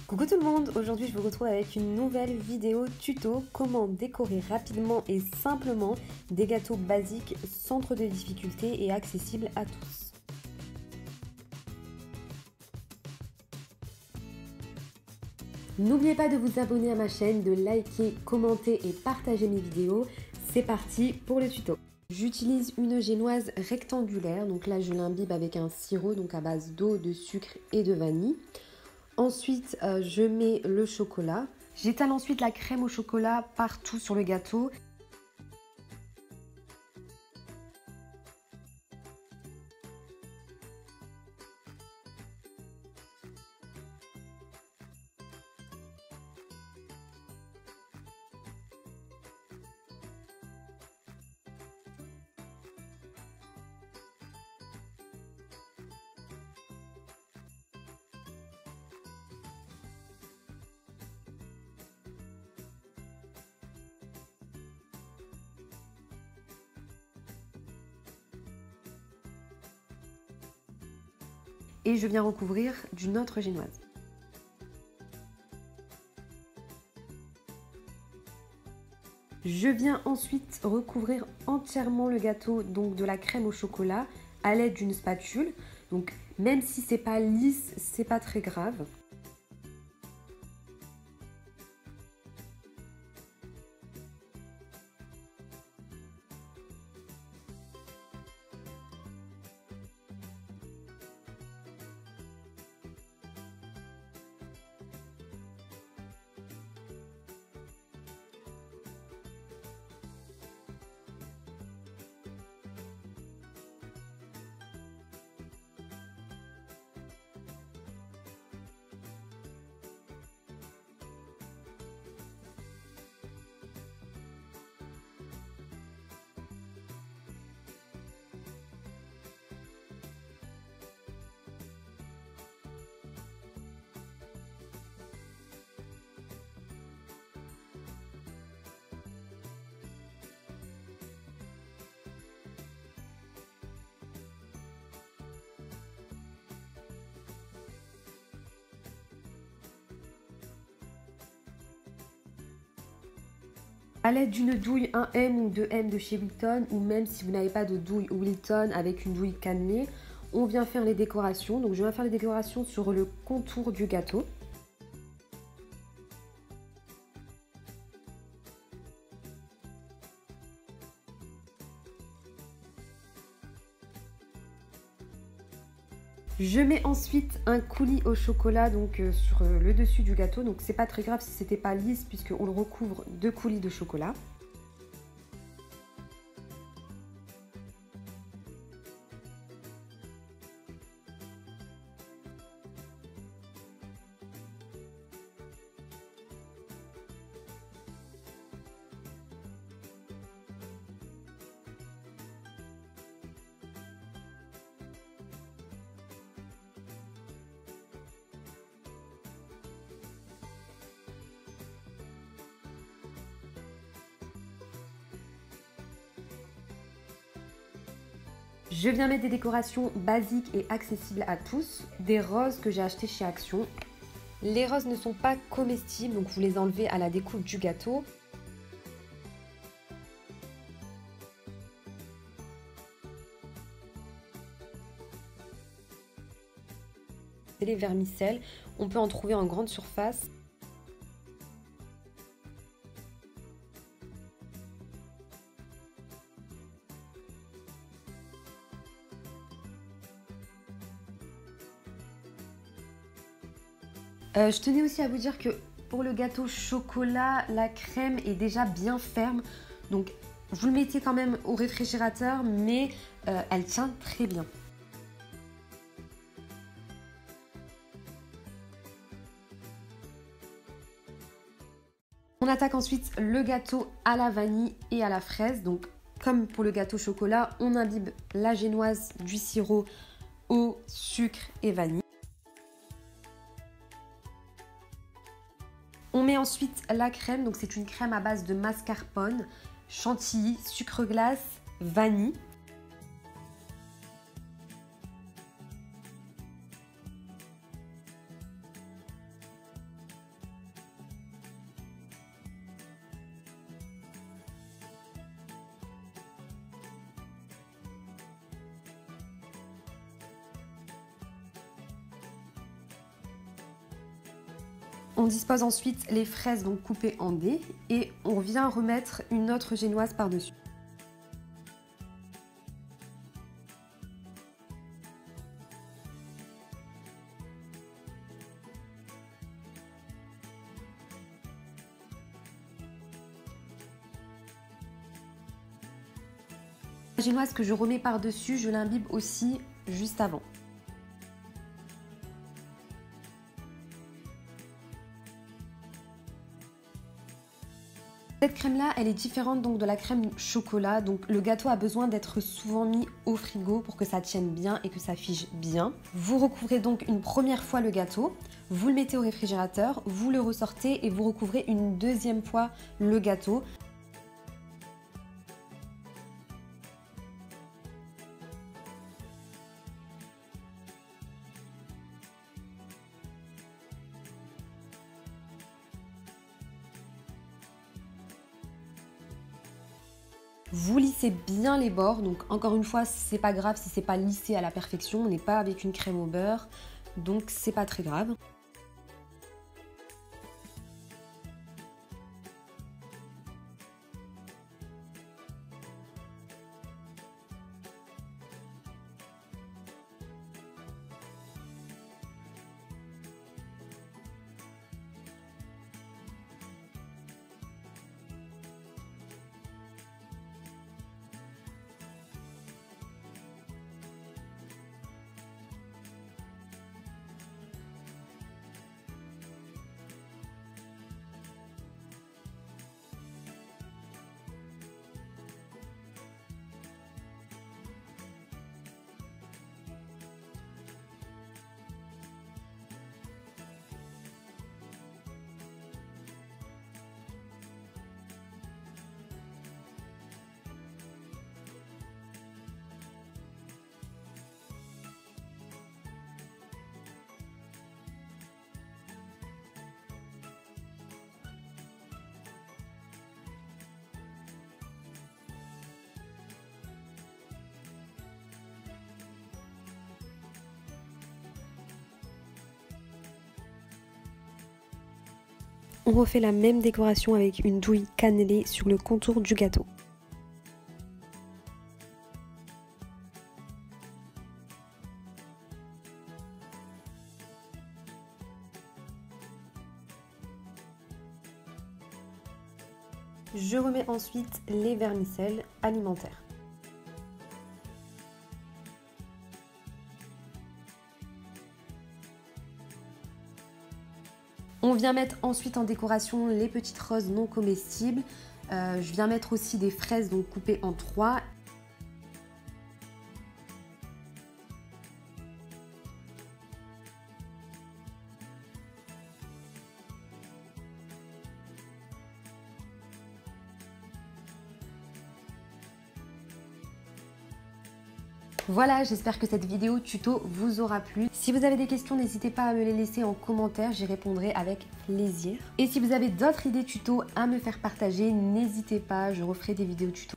Coucou tout le monde, aujourd'hui je vous retrouve avec une nouvelle vidéo tuto comment décorer rapidement et simplement des gâteaux basiques sans trop de difficultés et accessibles à tous. N'oubliez pas de vous abonner à ma chaîne, de liker, commenter et partager mes vidéos. C'est parti pour le tuto. J'utilise une génoise rectangulaire, donc là je l'imbibe avec un sirop donc à base d'eau, de sucre et de vanille. Ensuite, je mets le chocolat. J'étale ensuite la crème au chocolat partout sur le gâteau. Et je viens recouvrir d'une autre génoise. Je viens ensuite recouvrir entièrement le gâteau donc de la crème au chocolat à l'aide d'une spatule. Donc même si c'est pas lisse, c'est pas très grave. À l'aide d'une douille 1M ou 2M de chez Wilton, ou même si vous n'avez pas de douille Wilton avec une douille cannelée, on vient faire les décorations. Donc je viens faire les décorations sur le contour du gâteau. Je mets ensuite un coulis au chocolat donc sur le dessus du gâteau. Donc c'est pas très grave si c'était pas lisse puisqu'on le recouvre de coulis de chocolat. Je viens mettre des décorations basiques et accessibles à tous, des roses que j'ai achetées chez Action. Les roses ne sont pas comestibles, donc vous les enlevez à la découpe du gâteau. C'est les vermicelles, on peut en trouver en grande surface. Je tenais aussi à vous dire que pour le gâteau chocolat, la crème est déjà bien ferme. Donc vous le mettez quand même au réfrigérateur, mais elle tient très bien. On attaque ensuite le gâteau à la vanille et à la fraise. Donc comme pour le gâteau chocolat, on imbibe la génoise du sirop, eau, sucre et vanille. On met ensuite la crème, donc c'est une crème à base de mascarpone, chantilly, sucre glace, vanille. On dispose ensuite les fraises donc coupées en dés et on vient remettre une autre génoise par-dessus. La génoise que je remets par-dessus, je l'imbibe aussi juste avant. Cette crème-là, elle est différente donc de la crème chocolat. Donc le gâteau a besoin d'être souvent mis au frigo pour que ça tienne bien et que ça fige bien. Vous recouvrez donc une première fois le gâteau, vous le mettez au réfrigérateur, vous le ressortez et vous recouvrez une deuxième fois le gâteau. Vous lissez bien les bords, donc encore une fois, c'est pas grave si c'est pas lissé à la perfection, on n'est pas avec une crème au beurre, donc c'est pas très grave. On refait la même décoration avec une douille cannelée sur le contour du gâteau. Je remets ensuite les vermicelles alimentaires. On vient mettre ensuite en décoration les petites roses non comestibles. Je viens mettre aussi des fraises donc coupées en 3. Voilà, j'espère que cette vidéo tuto vous aura plu. Si vous avez des questions, n'hésitez pas à me les laisser en commentaire, j'y répondrai avec plaisir. Et si vous avez d'autres idées tuto à me faire partager, n'hésitez pas, je referai des vidéos tuto.